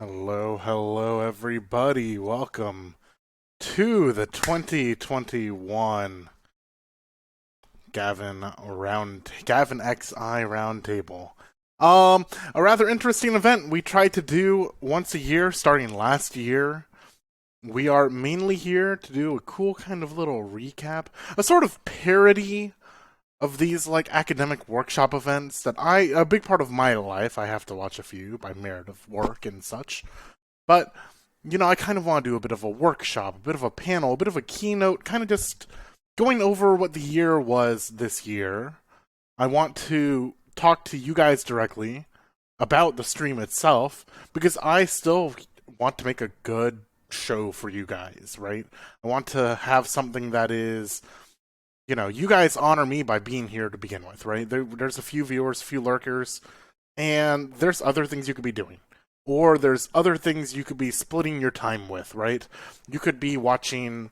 Hello, everybody. Welcome to the 2021 Gavin XI Roundtable. A rather interesting event we tried to do once a year starting last year. We are mainly here to do a cool kind of little recap, a sort of parody of these like academic workshop events that a big part of my life, I have to watch a few by merit of work and such. But, I kind of want to do a bit of a workshop, a bit of a panel, a bit of a keynote, kind of just going over what the year was this year. I want to talk to you guys directly about the stream itself because I still want to make a good show for you guys, right? I want to have something that is, you guys honor me by being here to begin with, right? There's a few viewers, a few lurkers, and there's other things you could be doing. Or there's other things you could be splitting your time with, right? You could be watching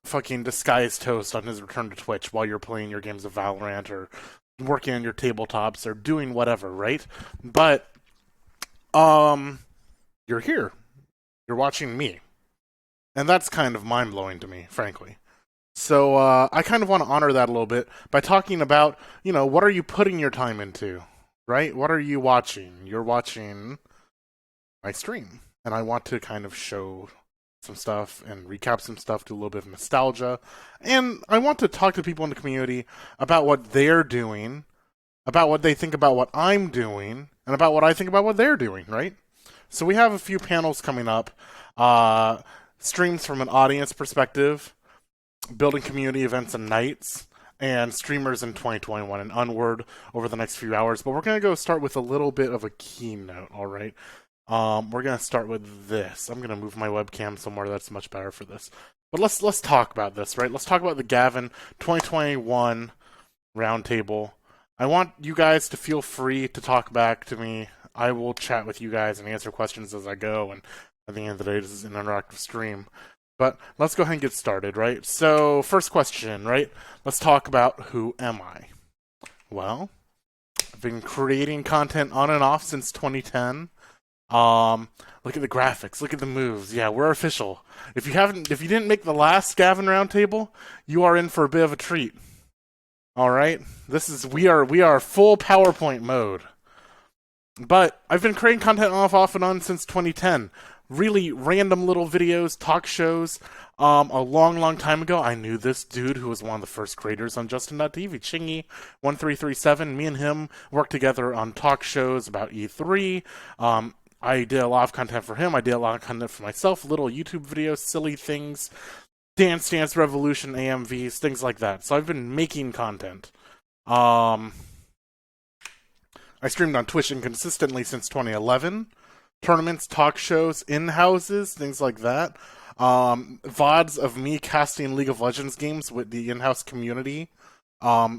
fucking Disguised Toast on his return to Twitch while you're playing your games of Valorant or working on your tabletops or doing whatever, right? But you're here. You're watching me. And that's kind of mind-blowing to me, frankly. So I kind of want to honor that a little bit by talking about, what are you putting your time into, right? What are you watching? You're watching my stream, and I want to kind of show some stuff and recap some stuff, do a little bit of nostalgia, and I want to talk to people in the community about what they're doing, about what they think about what I'm doing, and about what I think about what they're doing, right? So we have a few panels coming up, streams from an audience perspective, building community events and nights, and streamers in 2021 and onward over the next few hours. But we're going to go start with a little bit of a keynote, all right? We're going to start with this. I'm going to move my webcam somewhere that's much better for this. But let's talk about this, right? Let's talk about the Gavin 2021 Roundtable. I want you guys to feel free to talk back to me. I will chat with you guys and answer questions as I go, and at the end of the day, this is an interactive stream. But let's go ahead and get started, right? So, first question, right? Let's talk about who am I? Well, I've been creating content on and off since 2010. Look at the graphics, look at the moves. Yeah, we're official. If you didn't make the last Gavin Roundtable, you are in for a bit of a treat. All right, we are full PowerPoint mode. But I've been creating content off and on since 2010. Really random little videos, talk shows. A long time ago, I knew this dude who was one of the first creators on Justin.tv, Chingy1337. Me and him worked together on talk shows about E3. I did a lot of content for him. I did a lot of content for myself, little YouTube videos, silly things, Dance Dance Revolution, AMVs, things like that. So I've been making content. I streamed on Twitch inconsistently since 2011. Tournaments, talk shows, in-houses, things like that. VODs of me casting League of Legends games with the in-house community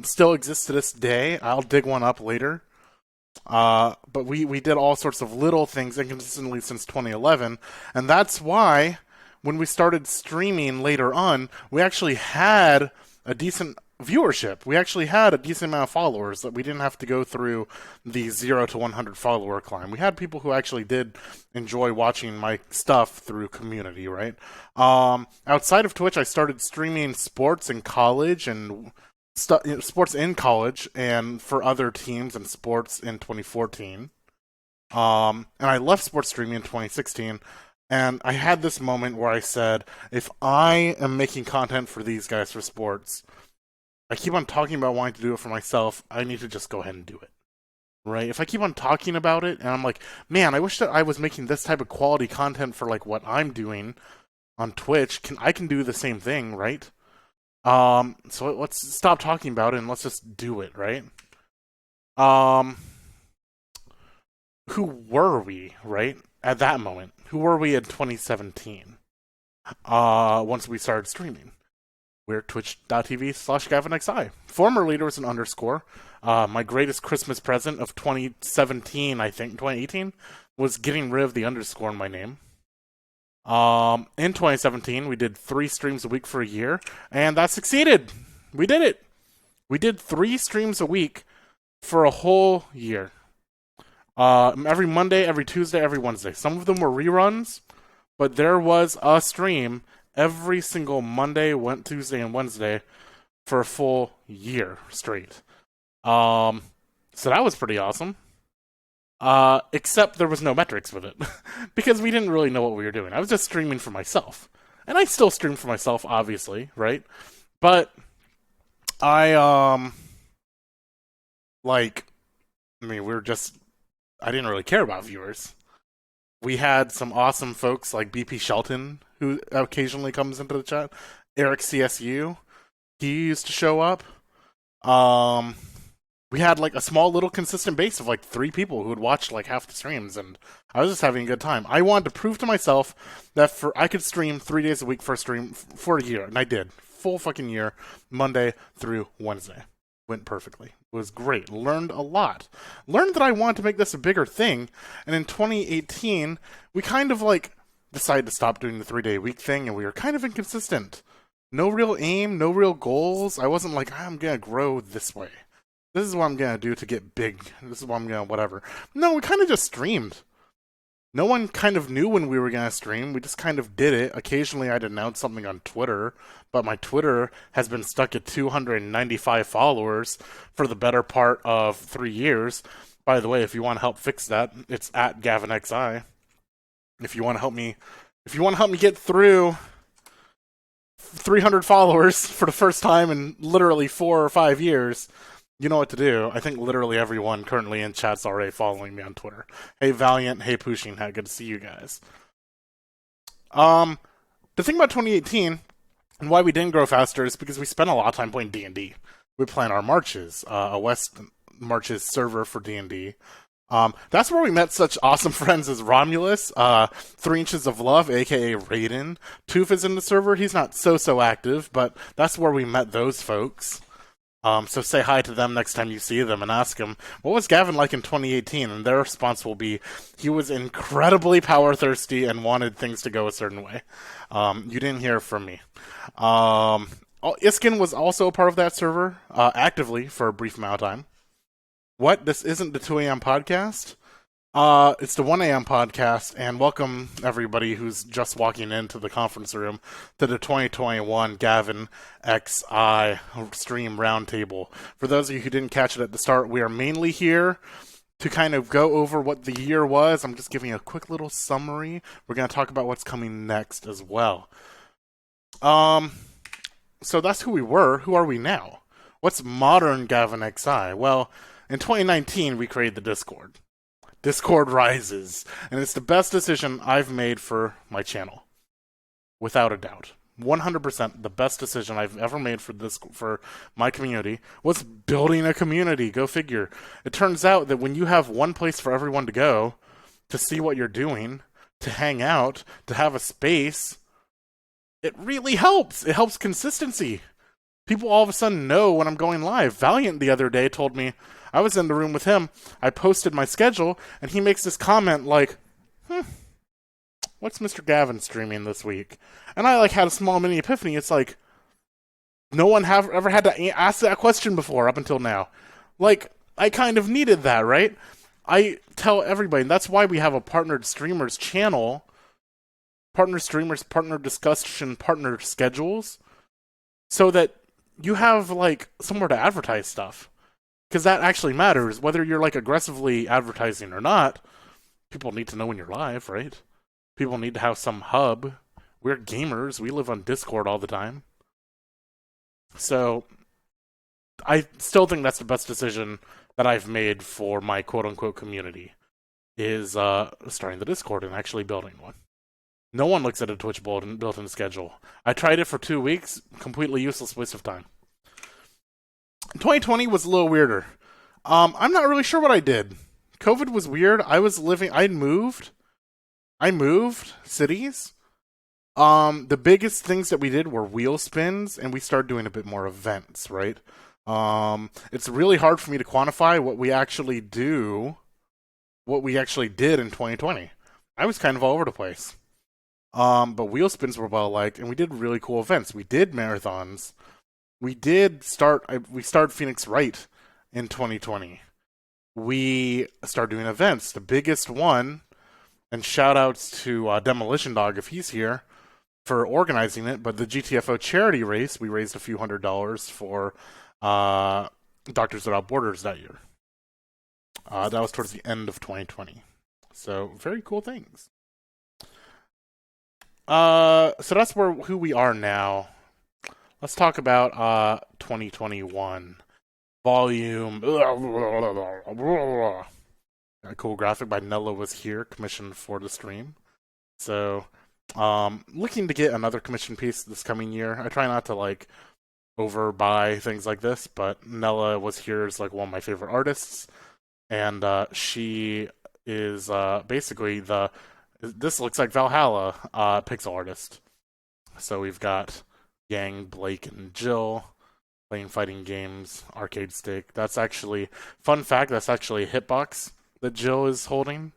still exists to this day. I'll dig one up later. But we did all sorts of little things inconsistently since 2011, and that's why when we started streaming later on, we actually had a decent viewership. We actually had a decent amount of followers that we didn't have to go through the 0 to 100 follower climb. We had people who actually did enjoy watching my stuff through community, right? Outside of Twitch, I started streaming sports in college and sports in college and for other teams and sports in 2014. And I left sports streaming in 2016. And I had this moment where I said, if I am making content for these guys for sports, I keep on talking about wanting to do it for myself, I need to just go ahead and do it. Right? If I keep on talking about it, and I'm like, man, I wish that I was making this type of quality content for like what I'm doing on Twitch, I can do the same thing, right? So let's stop talking about it and let's just do it, right? Who were we, right? At that moment. Who were we in 2017? Once we started streaming. We're twitch.tv/GavinXI. Formerly there was an underscore. My greatest Christmas present of 2017, I think, 2018, was getting rid of the underscore in my name. In 2017, we did 3 streams a week for a year, and that succeeded. We did it. We did 3 streams a week for a whole year. Every Monday, every Tuesday, every Wednesday. Some of them were reruns, but there was a stream every single Monday, Tuesday, and Wednesday for a full year straight. Um, so that was pretty awesome. Except there was no metrics with it because we didn't really know what we were doing. I was just streaming for myself, and I still stream for myself, obviously, right? But I like, I mean, I didn't really care about viewers. We had some awesome folks like BP Shelton, who occasionally comes into the chat. Eric CSU, he used to show up. Um, we had like a small little consistent base of like 3 people who would watch like half the streams, and I was just having a good time. I wanted to prove to myself that I could stream 3 days a week for a year, and I did. Full fucking year, Monday through Wednesday. Went perfectly. It was great. Learned a lot. Learned that I wanted to make this a bigger thing, and in 2018, we kind of like decided to stop doing the 3-day week thing, and we were kind of inconsistent. No real aim, no real goals. I wasn't like, I'm gonna grow this way. This is what I'm gonna do to get big. This is what I'm gonna whatever. No, we kind of just streamed. No one kind of knew when we were gonna stream. We just kind of did it. Occasionally I'd announce something on Twitter, but my Twitter has been stuck at 295 followers for the better part of 3 years. By the way, if you want to help fix that, it's at GavinXI. If you want to help me get through 300 followers for the first time in literally 4 or 5 years, you know what to do. I think literally everyone currently in chat's already following me on Twitter. Hey Valiant, hey Pushing Hat, good to see you guys. The thing about 2018 and why we didn't grow faster is because we spent a lot of time playing D&D. We plan our marches, a West Marches server for D&D. That's where we met such awesome friends as Romulus, 3 Inches of Love, aka Raiden. Toof is in the server. He's not so active, but that's where we met those folks. So say hi to them next time you see them and ask them, what was Gavin like in 2018? And their response will be, he was incredibly power thirsty and wanted things to go a certain way. You didn't hear from me. Iskin was also a part of that server, actively for a brief amount of time. What? This isn't the 2 a.m. podcast? It's the 1 a.m. podcast, and welcome everybody who's just walking into the conference room to the 2021 Gavin XI Stream Roundtable. For those of you who didn't catch it at the start, we are mainly here to kind of go over what the year was. I'm just giving a quick little summary. We're going to talk about what's coming next as well. So that's who we were. Who are we now? What's modern Gavin XI? Well, in 2019, we created the Discord. Discord rises, and it's the best decision I've made for my channel, without a doubt. 100% the best decision I've ever made for my community was building a community. Go figure. It turns out that when you have one place for everyone to go, to see what you're doing, to hang out, to have a space, it really helps. It helps consistency. People all of a sudden know when I'm going live. Valiant the other day told me, I was in the room with him, I posted my schedule, and he makes this comment like, what's Mr. Gavin streaming this week? And I like had a small mini epiphany. It's like, no one ever had to ask that question before up until now. Like, I kind of needed that, right? I tell everybody, and that's why we have a partnered streamers channel, partner streamers, partner discussion, partner schedules, so that you have like somewhere to advertise stuff. Because that actually matters. Whether you're like aggressively advertising or not, people need to know when you're live, right? People need to have some hub. We're gamers. We live on Discord all the time. So I still think that's the best decision that I've made for my quote-unquote community, is starting the Discord and actually building one. No one looks at a Twitch built-in schedule. I tried it for 2 weeks. Completely useless waste of time. 2020 was a little weirder. I'm not really sure what I did. COVID was weird. I moved cities. The biggest things that we did were wheel spins, and we started doing a bit more events, right? It's really hard for me to quantify what we actually did in 2020. I was kind of all over the place. But wheel spins were well liked, and we did really cool events. We did marathons. We started Phoenix Wright in 2020. we started doing events. The biggest one, and shout outs to Demolition Dog if he's here for organizing it, but the GTFO charity race, we raised a few $100s for Doctors Without Borders that year. That was towards the end of 2020. So, very cool things. So that's who we are now. Let's talk about 2021 volume. A cool graphic by Nella was here, commissioned for the stream. So, looking to get another commission piece this coming year. I try not to like overbuy things like this, but Nella was here as like one of my favorite artists, and she is basically this looks like Valhalla pixel artist. So we've got Yang, Blake, and Jill playing fighting games, arcade stick. That's actually, fun fact, that's actually a hitbox that Jill is holding.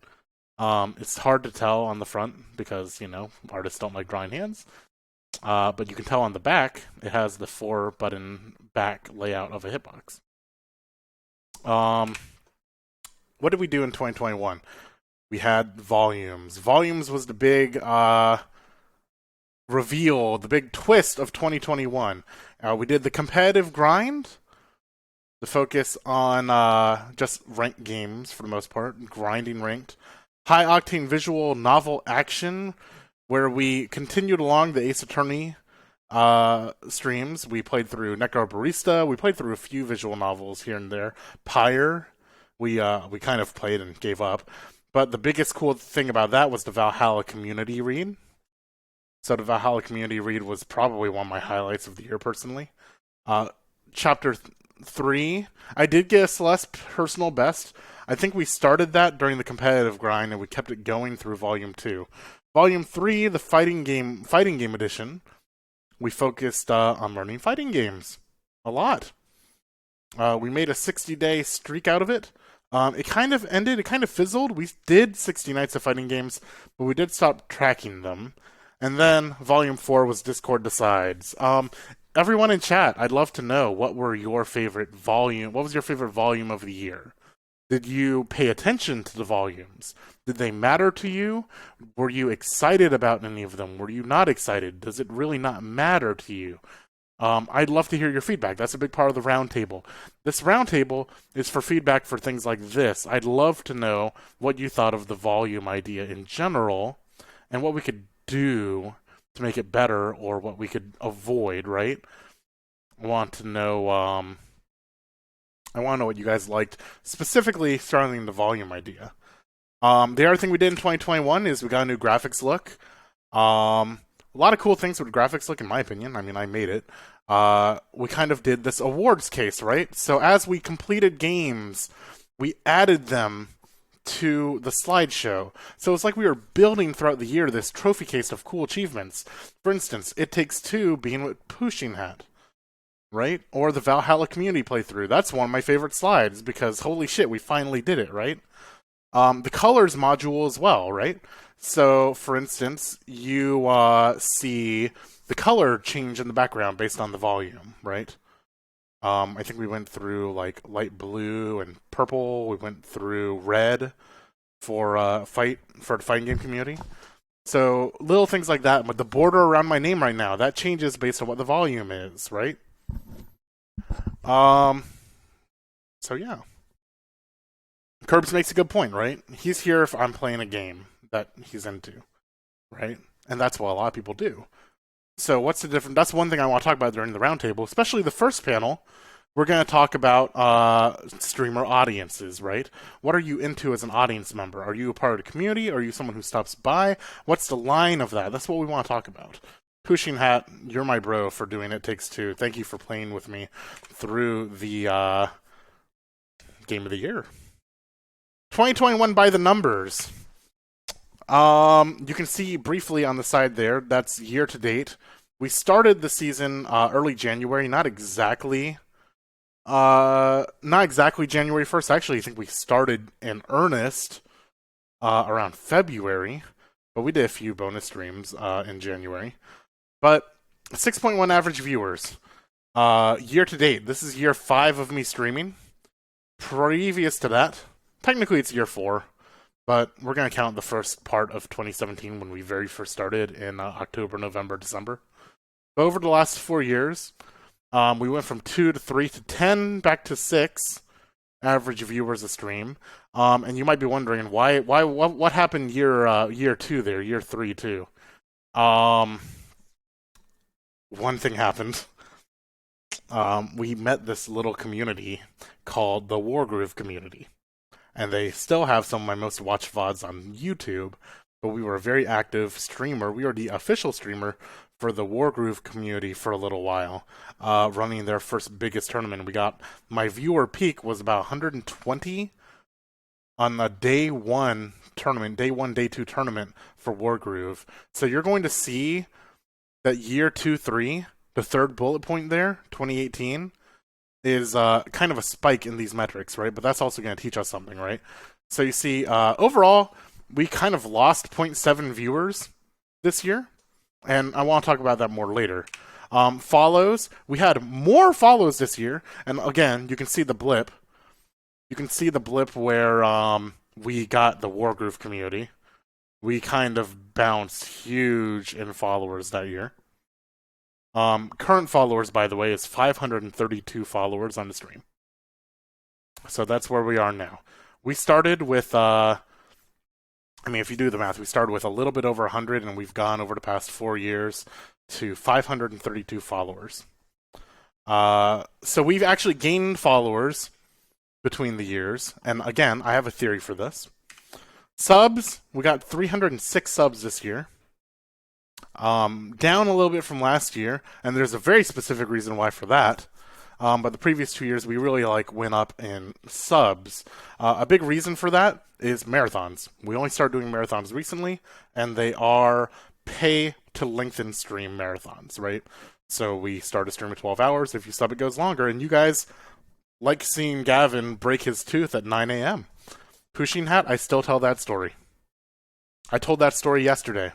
It's hard to tell on the front because, you know, artists don't like drawing hands. But you can tell on the back, it has the 4-button back layout of a hitbox. What did we do in 2021? We had volumes. Volumes was the big reveal, the big twist of 2021. We did the competitive grind, the focus on just ranked games for the most part, grinding ranked. High octane visual novel action, where we continued along the Ace Attorney streams. We played through Necro Barista. We played through a few visual novels here and there. Pyre, we kind of played and gave up. But the biggest cool thing about that was the Valhalla community read. So the Valhalla community read was probably one of my highlights of the year personally. Chapter 3, I did get a Celeste personal best. I think we started that during the competitive grind and we kept it going through Volume 2. Volume 3, the fighting game edition, we focused on learning fighting games a lot. We made a 60-day streak out of it. It kind of ended, it kind of fizzled. We did 60 nights of fighting games, but we did stop tracking them. And then Volume 4 was Discord Decides. Everyone in chat, I'd love to know what was your favorite volume of the year? Did you pay attention to the volumes? Did they matter to you? Were you excited about any of them? Were you not excited? Does it really not matter to you? I'd love to hear your feedback. That's a big part of the roundtable. This roundtable is for feedback for things like this. I'd love to know what you thought of the volume idea in general and what we could do to make it better or what we could avoid, right? I want to know what you guys liked, specifically surrounding the volume idea. The other thing we did in 2021 is we got a new graphics look. A lot of cool things with graphics look, in my opinion. I mean, I made it. We kind of did this awards case, right? So as we completed games, we added them to the slideshow. So it's like we were building throughout the year this trophy case of cool achievements. For instance, It Takes Two being what Pushing had, right? Or the Valhalla community playthrough. That's one of my favorite slides because holy shit, we finally did it, right? The colors module as well, right? So, for instance, you see the color change in the background based on the volume, right? I think we went through like light blue and purple. We went through red for the fighting game community. So little things like that. But the border around my name right now, that changes based on what the volume is, right? So yeah. Curbs makes a good point, right? He's here if I'm playing a game that he's into, right? And that's what a lot of people do. So what's the difference? That's one thing I want to talk about during the roundtable, especially the first panel. We're going to talk about streamer audiences, right? What are you into as an audience member? Are you a part of the community? Are you someone who stops by? What's the line of that? That's what we want to talk about. Pushing Hat, you're my bro for doing It Takes Two. Thank you for playing with me through the game of the year. 2021 by the numbers. You can see briefly on the side there, that's year to date. We started the season early January, not exactly January 1st. Actually, I think we started in earnest around February, but we did a few bonus streams in January. But 6.1 average viewers. Year to date, this is year 5 of me streaming. Previous to that, technically it's year 4, but we're going to count the first part of 2017 when we very first started in October, November, December. But over the last 4 years, we went from 2 to 3 to 10, back to 6 average viewers a stream. And you might be wondering what happened year 2 there, year 3 too. One thing happened. We met this little community called the Wargroove community. And they still have some of my most watched VODs on YouTube, but we were a very active streamer. We were the official streamer for the Wargroove community for a little while, running their first biggest tournament. My viewer peak was about 120 on the day 1 tournament, day 1, day 2 tournament for Wargroove. So you're going to see that year 2, 3, the third bullet point there, 2018, is kind of a spike in these metrics, right? But that's also going to teach us something, right? So you see, overall, we kind of lost 0.7 viewers this year, and I want to talk about that more later. Follows, we had more follows this year, and again, you can see the blip. You can see the blip where we got the Wargroove community. We kind of bounced huge in followers that year. Current followers, by the way, is 532 followers on the stream. So that's where we are now. We started with, if you do the math, we started with a little bit over 100, and we've gone over the past 4 years to 532 followers. So we've actually gained followers between the years. And again, I have a theory for this. Subs, we got 306 subs this year. Down a little bit from last year, and there's a very specific reason why for that. But the previous 2 years, we really went up in subs. A big reason for that is marathons. We only started doing marathons recently, and they are pay to lengthen stream marathons, right? So we start a stream at 12 hours. If you sub, it goes longer. And you guys like seeing Gavin break his tooth at 9 a.m. Pushing Hat, I still tell that story. I told that story yesterday.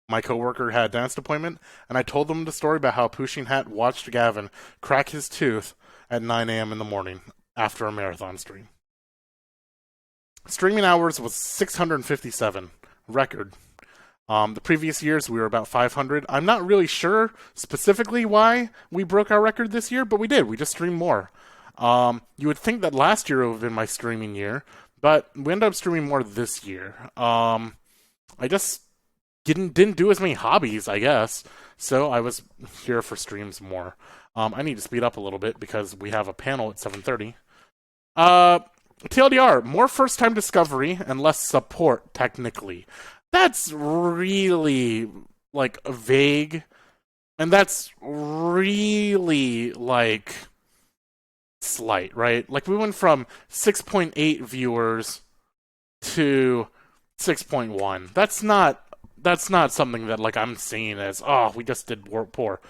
My coworker had a dentist appointment, and I told them the story about how Pushing Hat watched Gavin crack his tooth at 9 a.m. in the morning after a marathon stream. Streaming hours was 657, record. The previous years, we were about 500. I'm not really sure specifically why we broke our record this year, but we did. We just streamed more. You would think that last year would have been my streaming year, but we ended up streaming more this year. I just didn't do as many hobbies, I guess, so I was here for streams more. I need to speed up a little bit because we have a panel at 7:30. TLDR, more first-time discovery and less support, technically. That's really, vague, and that's really, slight, right? We went from 6.8 viewers to 6.1. That's not something that I'm seeing as, we just did poor.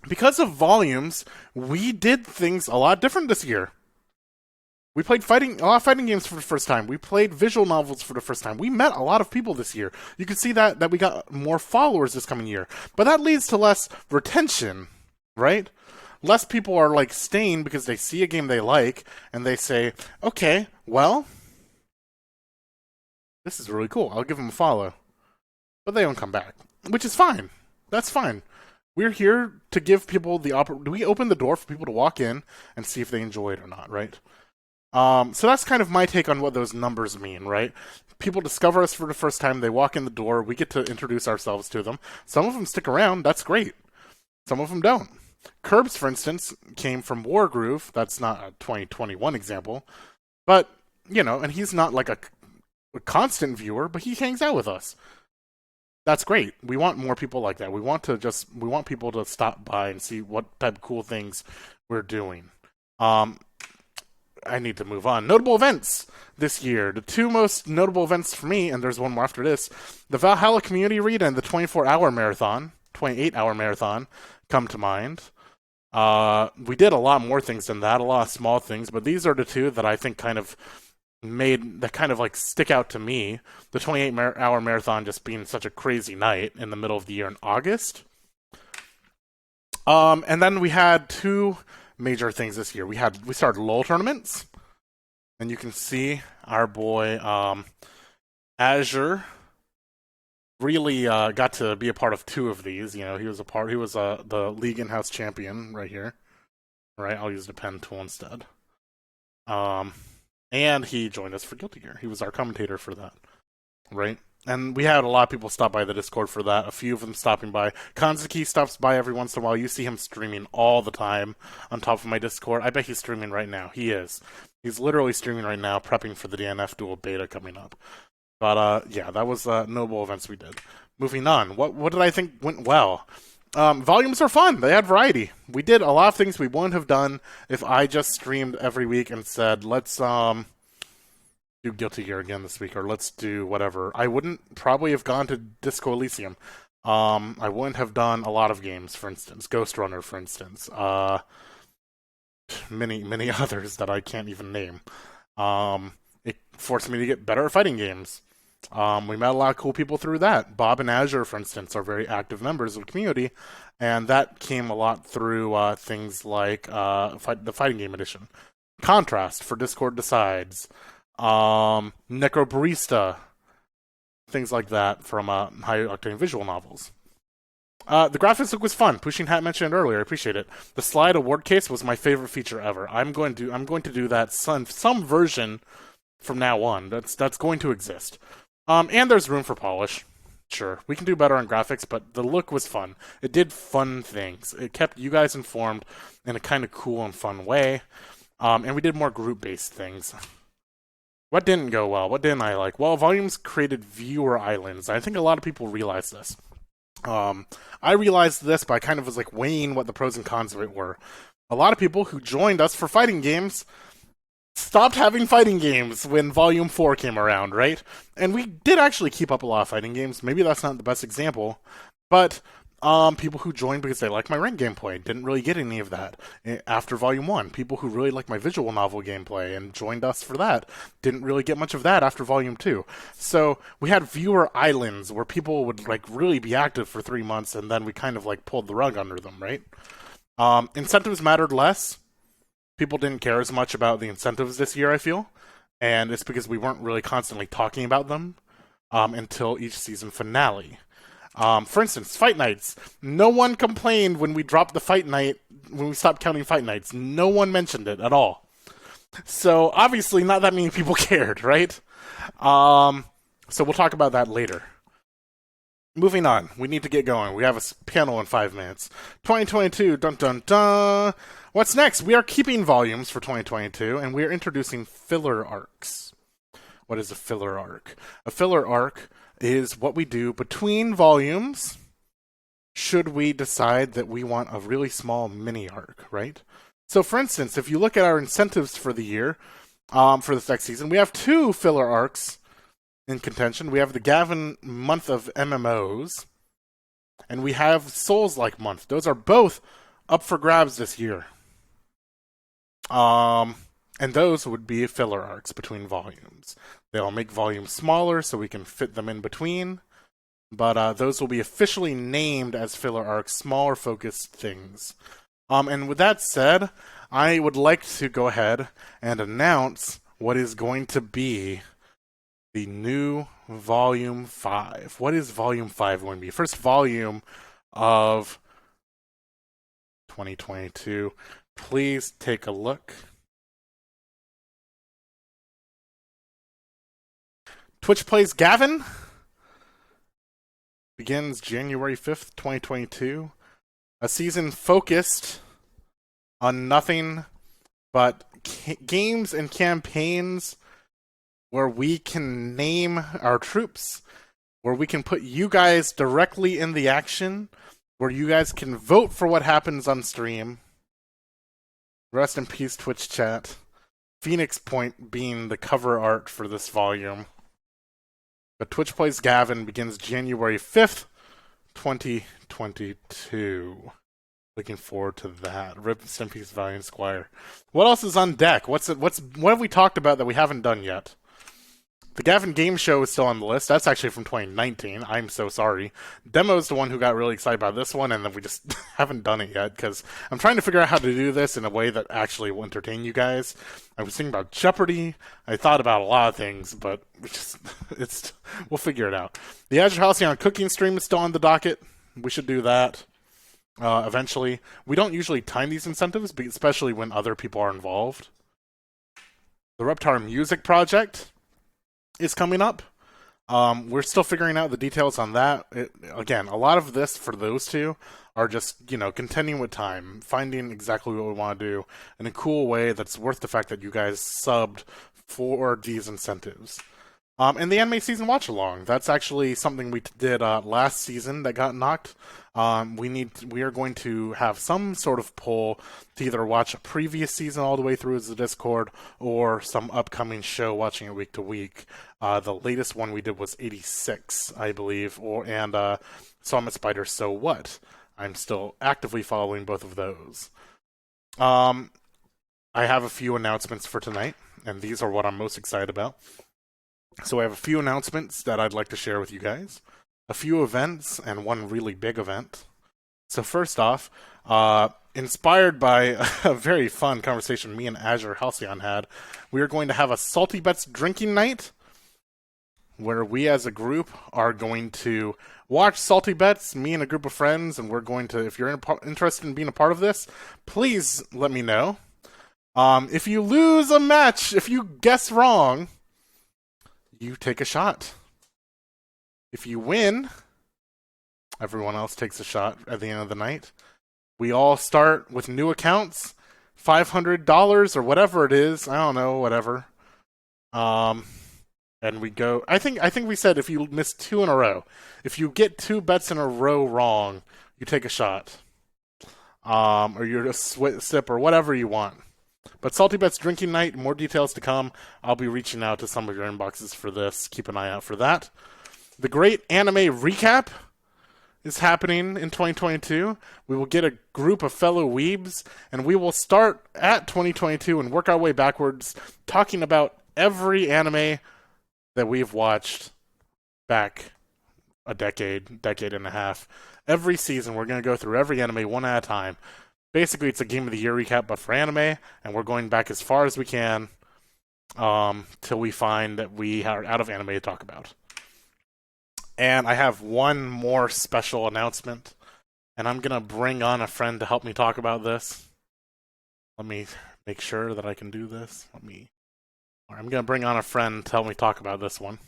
Because of volumes, we did things a lot different this year. We played a lot of fighting games for the first time. We played visual novels for the first time. We met a lot of people this year. You can see that we got more followers this coming year. But that leads to less retention, right? Less people are staying because they see a game they like and they say, okay, well, this is really cool. I'll give them a follow. But they don't come back, which is fine. That's fine. We're here to give people the opportunity. We open the door for people to walk in and see if they enjoy it or not, right? So that's kind of my take on what those numbers mean, right? People discover us for the first time. They walk in the door. We get to introduce ourselves to them. Some of them stick around. That's great. Some of them don't. Curbs, for instance, came from Wargroove. That's not a 2021 example. But, and he's not a constant viewer, but he hangs out with us. That's great. We want more people like that. We want people to stop by and see what type of cool things we're doing. I need to move on. Notable events this year. The 2 most notable events for me, and there's one more after this, the Valhalla Community Read and the 28-hour marathon come to mind. We did a lot more things than that, a lot of small things, but these are the 2 that I think kind of stick out to me. The 28-hour marathon just being such a crazy night in the middle of the year in August. And then we had 2 major things this year. We started LOL tournaments. And you can see our boy Azure really got to be a part of 2 of these. He was the league in-house champion right here. Right, I'll use the pen tool instead. And he joined us for Guilty Gear. He was our commentator for that. Right? And we had a lot of people stop by the Discord for that. A few of them stopping by. Kanzuki stops by every once in a while. You see him streaming all the time on top of my Discord. I bet he's streaming right now. He is. He's literally streaming right now, prepping for the DNF dual beta coming up. But yeah, that was notable events we did. Moving on. What did I think went well? Volumes are fun. They had variety. We did a lot of things we wouldn't have done if I just streamed every week and said, let's do Guilty Gear again this week, or let's do whatever. I wouldn't probably have gone to Disco Elysium. I wouldn't have done a lot of games, for instance. Ghost Runner, for instance. Many others that I can't even name. It forced me to get better at fighting games. We met a lot of cool people through that. Bob and Azure, for instance, are very active members of the community, and that came a lot through things like the Fighting Game Edition. Contrast for Discord Decides. Necrobarista. Things like that from High Octane visual novels. The graphics look was fun. Pushing Hat mentioned earlier. I appreciate it. The slide award case was my favorite feature ever. I'm going to do that some version from now on. That's going to exist. And there's room for polish. Sure, we can do better on graphics, but the look was fun. It did fun things. It kept you guys informed in a kind of cool and fun way. And we did more group-based things. What didn't go well? What didn't I like? Well, Volumes created viewer islands. I think a lot of people realize this. I realized this, but I kind of was like weighing what the pros and cons of it were. A lot of people who joined us for fighting games stopped having fighting games when Volume 4 came around, right? And we did actually keep up a lot of fighting games. Maybe that's not the best example, but people who joined because they like my rank gameplay didn't really get any of that after Volume 1. People who really like my visual novel gameplay and joined us for that didn't really get much of that after Volume 2. So we had viewer islands where people would like really be active for 3 months, and then we kind of like pulled the rug under them, right? Incentives mattered less. People didn't care as much about the incentives this year, I feel. And it's because we weren't really constantly talking about them until each season finale. For instance, fight nights. No one complained when we dropped the fight night, when we stopped counting fight nights. No one mentioned it at all. So, obviously, not that many people cared, right? So we'll talk about that later. Moving on. We need to get going. We have a panel in 5 minutes. 2022, dun dun dun. What's next? We are keeping volumes for 2022, and we are introducing filler arcs. What is a filler arc? A filler arc is what we do between volumes should we decide that we want a really small mini arc, right? So, for instance, if you look at our incentives for the year, for this next season, we have 2 filler arcs in contention. We have the Gavin month of MMOs, and we have Souls-like month. Those are both up for grabs this year. And those would be filler arcs between volumes. They'll make volumes smaller so we can fit them in between, but those will be officially named as filler arcs, smaller focused things. And with that said, I would like to go ahead and announce what is going to be the new Volume 5. What is Volume 5 going to be? First volume of 2022. Please take a look. Twitch Plays Gavin begins January 5th, 2022. A season focused on nothing but games and campaigns where we can name our troops, where we can put you guys directly in the action, where you guys can vote for what happens on stream. Rest in peace, Twitch chat. Phoenix Point being the cover art for this volume. But Twitch Plays Gavin begins January 5th, 2022. Looking forward to that. Rest in peace, Valiant Squire. What else is on deck? What have we talked about that we haven't done yet? The Gavin Game Show is still on the list. That's actually from 2019. I'm so sorry. Demo's the one who got really excited about this one, and then we just haven't done it yet because I'm trying to figure out how to do this in a way that actually will entertain you guys. I was thinking about Jeopardy. I thought about a lot of things, but we'll figure it out. The Azure Halcyon cooking stream is still on the docket. We should do that eventually. We don't usually time these incentives, especially when other people are involved. The Reptar Music Project is coming up. We're still figuring out the details on that. Again, a lot of this for those two are just, contending with time, finding exactly what we want to do in a cool way that's worth the fact that you guys subbed for these incentives. And the anime season watch along. That's actually something we did last season that got knocked. We are going to have some sort of poll to either watch a previous season all the way through as the Discord or some upcoming show, watching it week to week. The latest one we did was 86, I believe, and Summit Spider So What. I'm still actively following both of those. I have a few announcements for tonight, and these are what I'm most excited about. So I have a few announcements that I'd like to share with you guys, a few events, and one really big event. So first off, inspired by a very fun conversation me and Azure Halcyon had, we are going to have a Salty Bets drinking night, where we as a group are going to watch Salty Bets, me and a group of friends, and we're going to, if you're interested in being a part of this, please let me know. If you lose a match, if you guess wrong, you take a shot. If you win, everyone else takes a shot at the end of the night. We all start with new accounts, $500 or whatever it is. I don't know, whatever. And we go. I think we said if you miss 2 in a row, if you get 2 bets in a row wrong, you take a shot. Or you're a sip or whatever you want. But Salty Bets drinking night, more details to come. I'll be reaching out to some of your inboxes for this. Keep an eye out for that. The Great Anime Recap is happening in 2022. We will get a group of fellow weebs, and we will start at 2022 and work our way backwards, talking about every anime that we've watched back a decade and a half. Every season, we're going to go through every anime one at a time. Basically, it's a Game of the Year recap, but for anime, and we're going back as far as we can till we find that we are out of anime to talk about. And I have one more special announcement, and I'm going to bring on a friend to help me talk about this. Let me make sure that I can do this. I'm going to bring on a friend to help me talk about this one.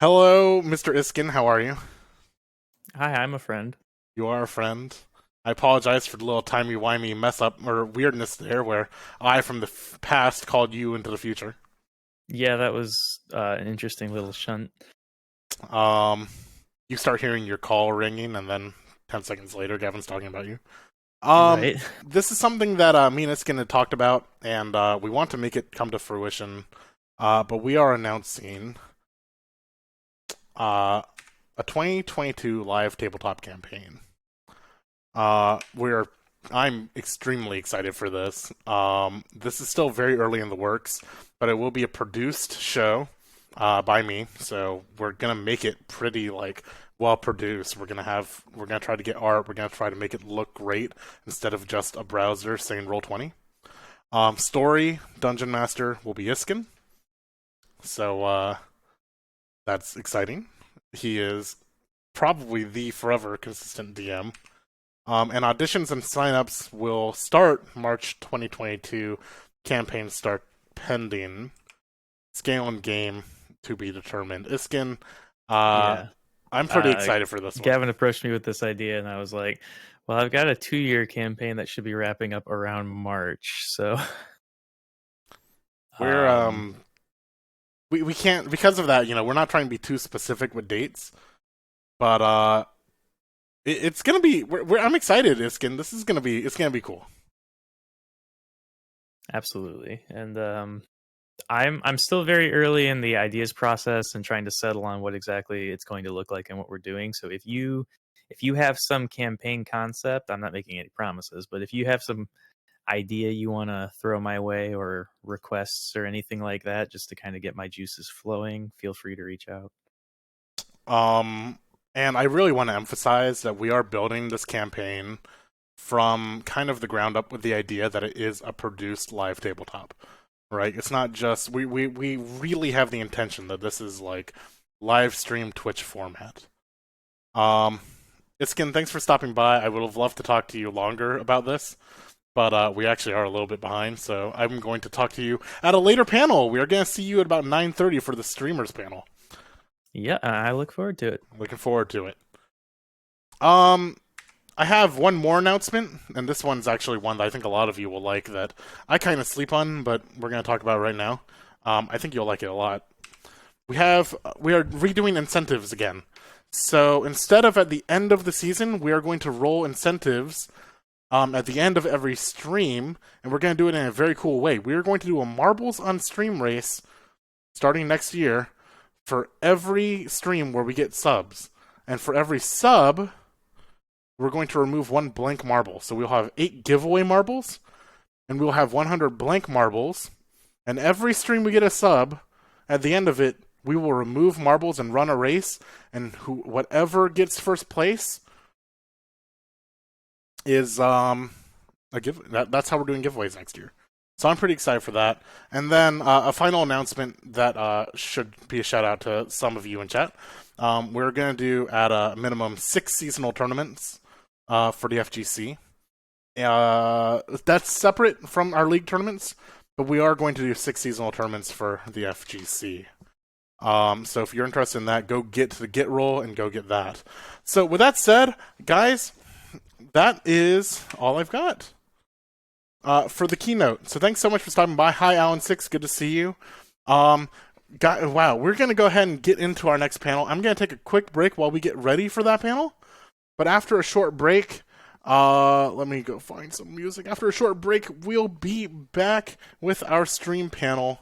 Hello, Mr. Iskin, how are you? Hi, I'm a friend. You are a friend. I apologize for the little timey-wimey mess-up or weirdness there where I, from the past, called you into the future. Yeah, that was an interesting little shunt. You start hearing your call ringing, and then 10 seconds later, Gavin's talking about you. Right. This is something that me and Iskin had talked about, and we want to make it come to fruition. But we are announcing a 2022 live tabletop campaign. I'm extremely excited for this. This is still very early in the works, but it will be a produced show by me, so we're gonna make it pretty well produced. We're gonna try to get art. We're gonna try to make it look great instead of just a browser saying Roll20. Story Dungeon Master will be Iskin, so that's exciting. He is probably the forever consistent DM. And auditions and signups will start March 2022. Campaign start pending. Scale and game to be determined. Iskin, Yeah. I'm pretty excited for this one. Gavin approached me with this idea, and I was like, well, I've got a 2-year campaign that should be wrapping up around March, so... We can't, because of that, we're not trying to be too specific with dates, but it's gonna be. I'm excited, Iskin. It's gonna be cool. Absolutely, and I'm still very early in the ideas process and trying to settle on what exactly it's going to look like and what we're doing. So if you have some campaign concept, I'm not making any promises, but if you have some idea you want to throw my way, or requests or anything like that, just to kind of get my juices flowing, feel free to reach out. And I really want to emphasize that we are building this campaign from kind of the ground up with the idea that it is a produced live tabletop, right? It's not just, we really have the intention that this is like live stream Twitch format. Iskin, thanks for stopping by. I would have loved to talk to you longer about this, but we actually are a little bit behind, so I'm going to talk to you at a later panel. We are going to see you at about 9:30 for the streamers panel. Yeah, I look forward to it. Looking forward to it. I have one more announcement, and this one's actually one that I think a lot of you will like, that I kind of sleep on, but we're going to talk about it right now. I think you'll like it a lot. We are redoing incentives again. So instead of at the end of the season, we are going to roll incentives at the end of every stream, and we're going to do it in a very cool way. We are going to do a marbles on stream race starting next year for every stream where we get subs. And for every sub, we're going to remove one blank marble. So we'll have 8 giveaway marbles, and we'll have 100 blank marbles. And every stream we get a sub, at the end of it, we will remove marbles and run a race. And whatever gets first place is a give. That's how we're doing giveaways next year. So I'm pretty excited for that. And then a final announcement that should be a shout out to some of you in chat. We're going to do at a minimum 6 seasonal tournaments for the FGC. That's separate from our league tournaments, but we are going to do 6 seasonal tournaments for the FGC. So if you're interested in that, go get to the Get roll and go get that. So with that said, guys, that is all I've got for the keynote. So thanks so much for stopping by. Hi, Alan6. Good to see you. Wow, we're going to go ahead and get into our next panel. I'm going to take a quick break while we get ready for that panel. But after a short break, let me go find some music. After a short break, we'll be back with our stream panel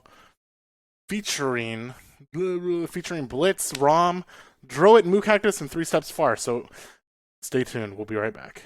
featuring Blitz, Rom, Droid, Moo Cactus, and 3 Steps Far. So stay tuned. We'll be right back.